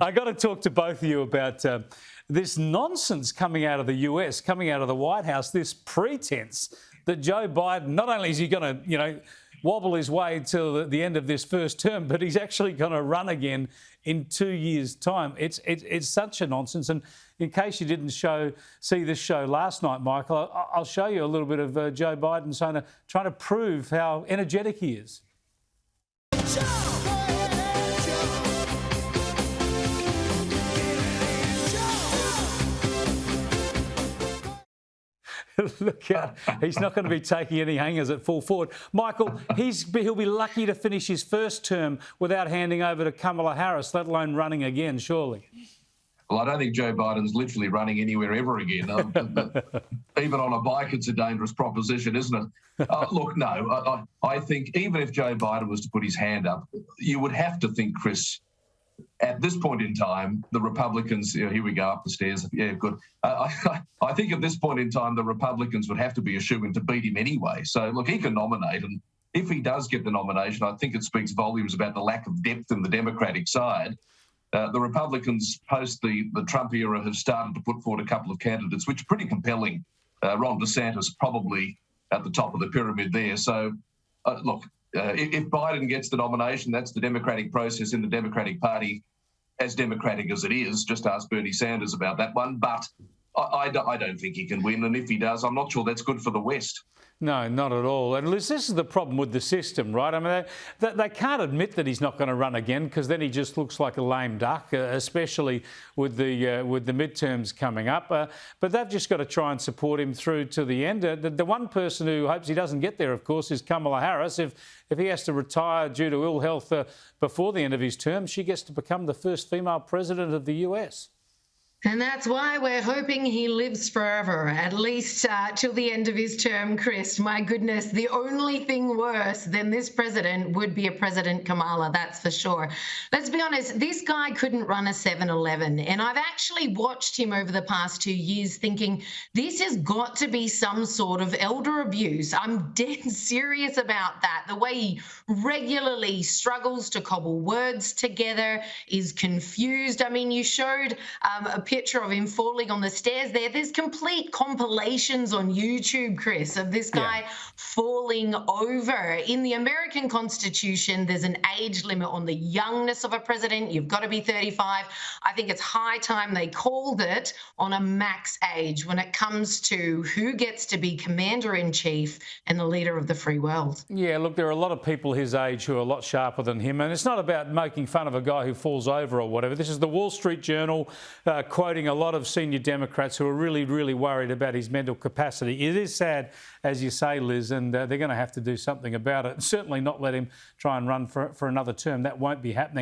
I got to talk to both of you about this nonsense coming out of the US, coming out of the White House, this pretense that Joe Biden, not only is he going to, wobble his way till the end of this first term, but he's actually going to run again in 2 years' time. It's such a nonsense. And in case you didn't see this show last night, Michael, I'll show you a little bit of Joe Biden trying to prove how energetic he is. Look out, he's not going to be taking any hangers at full forward. Michael, he'll be lucky to finish his first term without handing over to Kamala Harris, let alone running again, surely. Well, I don't think Joe Biden's literally running anywhere ever again. Even on a bike, it's a dangerous proposition, isn't it? Look, no, I think even if Joe Biden was to put his hand up, you would have to think, Chris, at this point in time, the Republicans, here we go up the stairs. Yeah, good. I think at this point in time, the Republicans would have to be a shoo-in to beat him anyway. So, look, he can nominate. And if he does get the nomination, I think it speaks volumes about the lack of depth in the Democratic side. The Republicans, post the Trump era, have started to put forward a couple of candidates, which are pretty compelling. Ron DeSantis probably at the top of the pyramid there. So, look, if Biden gets the nomination, that's the democratic process in the Democratic Party, as democratic as it is. Just ask Bernie Sanders about that one. But I don't think he can win. And if he does, I'm not sure that's good for the West. No, not at all. And Liz, this is the problem with the system, right? I mean, they can't admit that he's not going to run again, because then he just looks like a lame duck, especially with the midterms coming up. But they've just got to try and support him through to the end. The one person who hopes he doesn't get there, of course, is Kamala Harris. If he has to retire due to ill health before the end of his term, she gets to become the first female president of the US. And that's why we're hoping he lives forever, at least till the end of his term, Chris. My goodness, the only thing worse than this president would be a President Kamala, that's for sure. Let's be honest, this guy couldn't run a 7-Eleven. And I've actually watched him over the past 2 years thinking this has got to be some sort of elder abuse. I'm dead serious about that. The way he regularly struggles to cobble words together, is confused. I mean, you showed a picture of him falling on the stairs there. There's complete compilations on YouTube, Chris, of this guy falling over. In the American Constitution, there's an age limit on the youngness of a president. You've got to be 35. I think it's high time they called it on a max age when it comes to who gets to be commander-in-chief and the leader of the free world. Yeah, look, there are a lot of people his age who are a lot sharper than him, and it's not about making fun of a guy who falls over or whatever. This is the Wall Street Journal quoting a lot of senior Democrats who are really, really worried about his mental capacity. It is sad, as you say, Liz, and they're going to have to do something about it. Certainly not let him try and run for another term. That won't be happening.